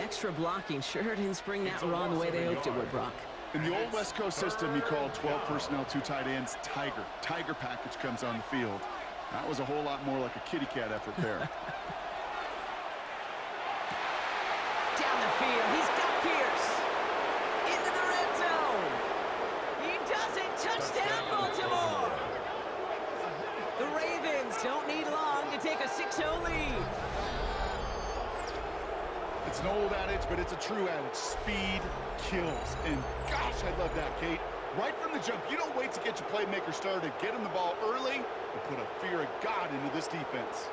extra blocking sure didn't spring that run the way they hoped it would, Brock. In the old West Coast system, you call 12 personnel, 2 tight ends, Tiger. Tiger package comes on the field. That was a whole lot more like a kitty cat effort there. Down the field, he's got Pierce. Into the red zone. He does it. Touchdown, Baltimore. The Ravens don't need long to take a 6-0 lead. It's an old adage, but it's a true adage. Speed kills. And gosh, I love that, Kate. Right from the jump, you don't wait to get your playmaker started. Get him the ball early and put a fear of God into this defense.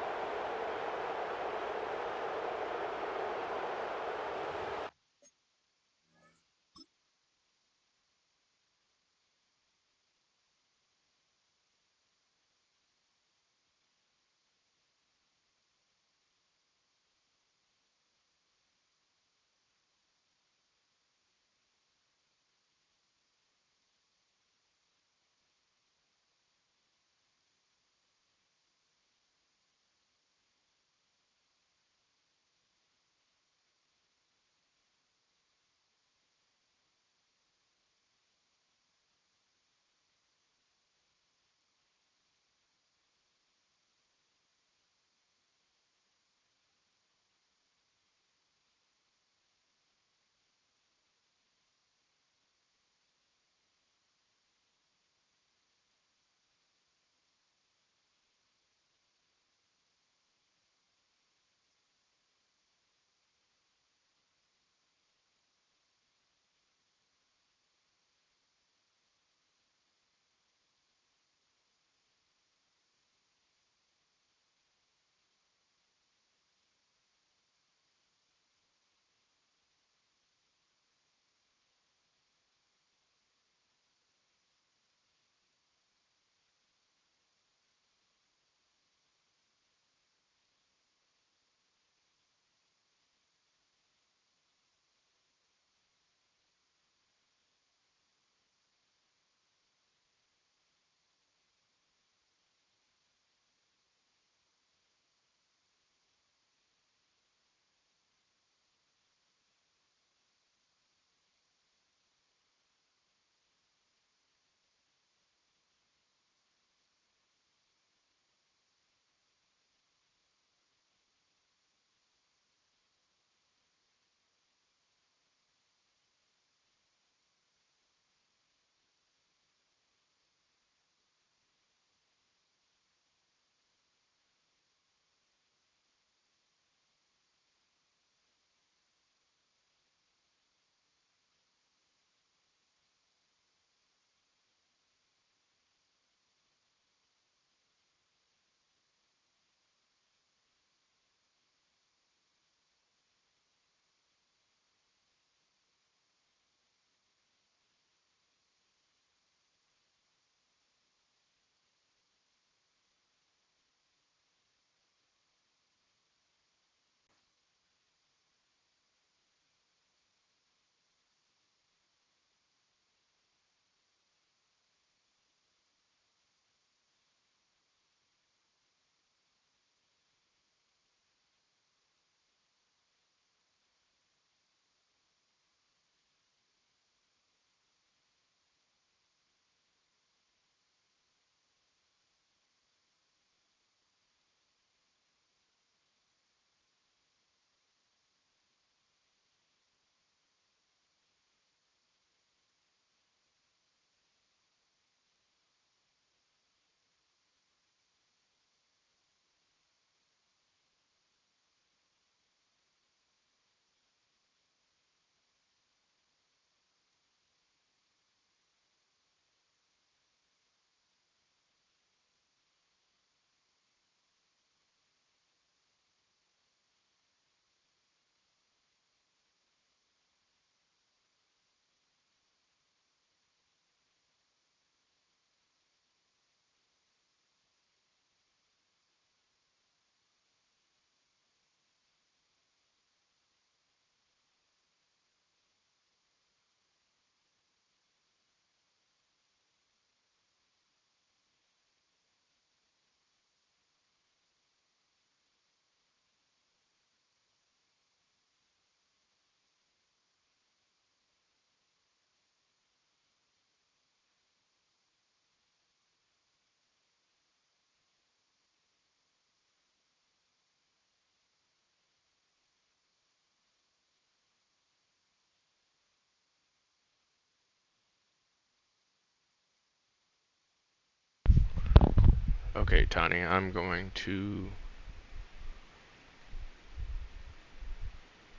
Okay, Tani, I'm going to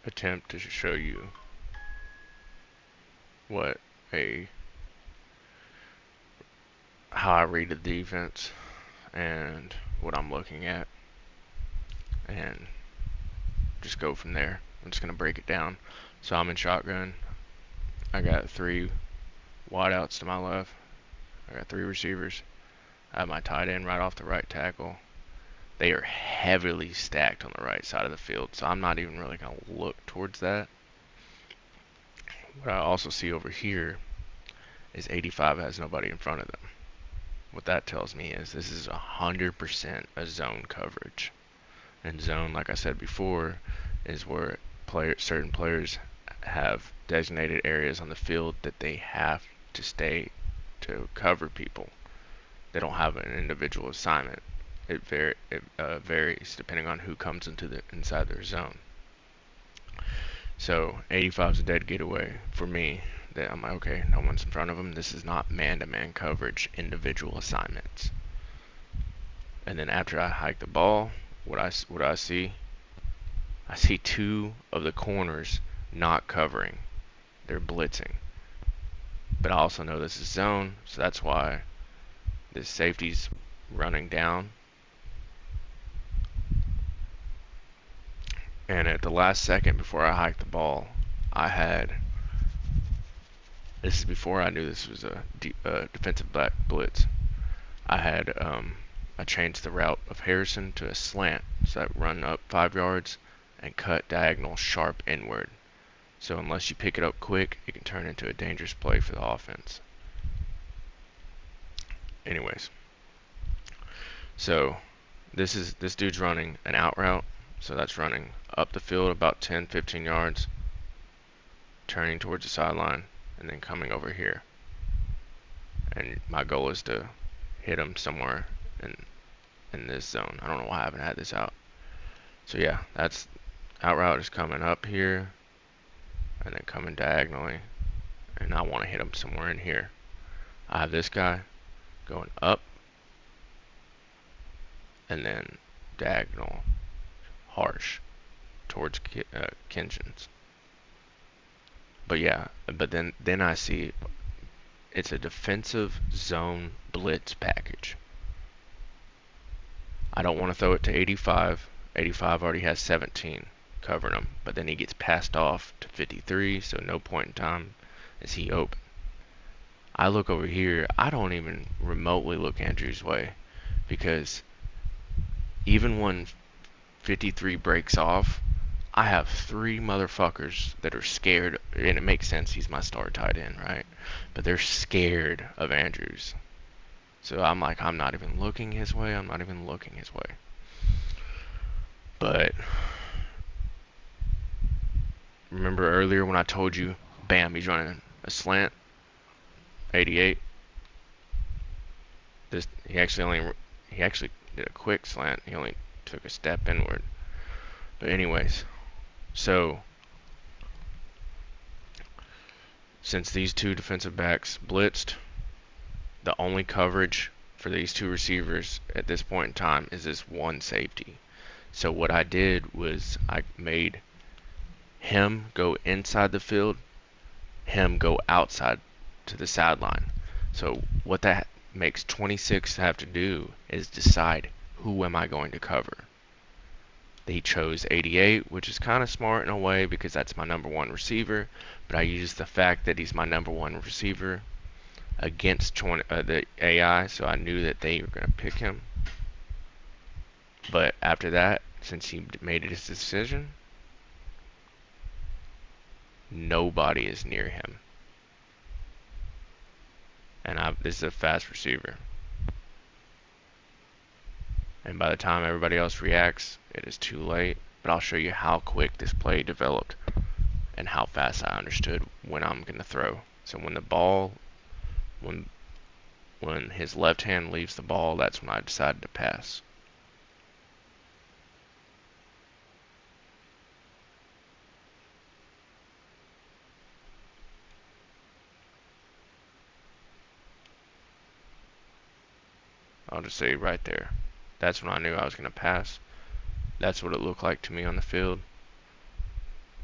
attempt to show you what a how I read the defense and what I'm looking at, and just go from there. I'm just gonna break it down. So I'm in shotgun. I got 3 wideouts to my left. I got 3 receivers. I have my tight end right off the right tackle. They are heavily stacked on the right side of the field, so I'm not even really gonna look towards that. What I also see over here is 85 has nobody in front of them. What that tells me is this is 100% a zone coverage. And zone, like I said before, is where certain players have designated areas on the field that they have to stay to cover people. They don't have an individual assignment. It varies depending on who comes inside their zone. So 85 is a dead getaway for me. That I'm like, okay, no one's in front of them. This is not man-to-man coverage, individual assignments. And then after I hike the ball, what I see? I see 2 of the corners not covering. They're blitzing. But I also know this is zone, so that's why this safety's running down. And at the last second before I hiked the ball, this is before I knew this was a defensive back blitz. I changed the route of Harrison to a slant, so I run up 5 yards and cut diagonal sharp inward. So unless you pick it up quick, it can turn into a dangerous play for the offense. Anyways, so this dude's running an out route, so that's running up the field about 10-15 yards, turning towards the sideline, and then coming over here. And my goal is to hit him somewhere in this zone. I don't know why I haven't had this out. So yeah, that's out route is coming up here and then coming diagonally, and I want to hit him somewhere in here. I have this guy going up and then diagonal harsh towards Kenshin's. But yeah, but then I see it's a defensive zone blitz package. I don't want to throw it to 85. 85 already has 17 covering him, but then he gets passed off to 53, so no point in time is he open. I look over here, I don't even remotely look Andrew's way, because even when 53 breaks off, I have 3 motherfuckers that are scared, and it makes sense, he's my star tight end, right? But they're scared of Andrews. So I'm like, I'm not even looking his way, I'm not even looking his way. But remember earlier when I told you, bam, he's running a slant, 88. He actually did a quick slant. He only took a step inward. But anyways, so since these 2 defensive backs blitzed, the only coverage for these 2 receivers at this point in time is this one safety. So what I did was I made him go inside the field, him go outside to the sideline. So what that makes 26 have to do is decide, who am I going to cover? He chose 88, which is kind of smart in a way because that's my number 1 receiver, but I used the fact that he's my number 1 receiver against the AI, so I knew that they were going to pick him. But after that, since he made his decision, nobody is near him. And this is a fast receiver. And by the time everybody else reacts, it is too late. But I'll show you how quick this play developed and how fast I understood when I'm going to throw. So when his left hand leaves the ball, that's when I decided to pass. I'll just say right there. That's when I knew I was going to pass. That's what it looked like to me on the field.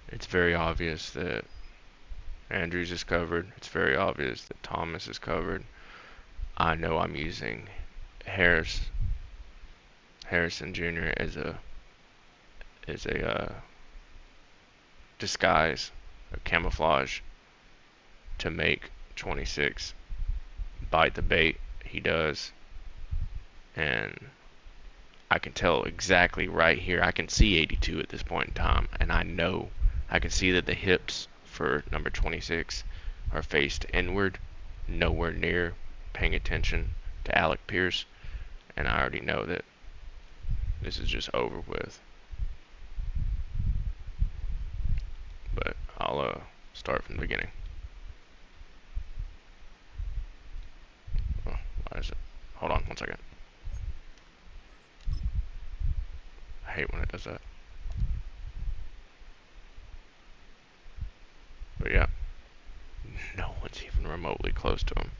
It's very obvious that Andrews is covered. It's very obvious that Thomas is covered. I know I'm using Harrison Jr. as a disguise, a camouflage to make 26 bite the bait. He does, and I can tell exactly right here. I can see 82 at this point in time, and I know I can see that the hips for number 26 are faced inward, nowhere near paying attention to Alec Pierce, and I already know that this is just over with. But I'll start from the beginning. Oh, why is it? Hold on one second. I hate when it does that. But yeah, no one's even remotely close to him.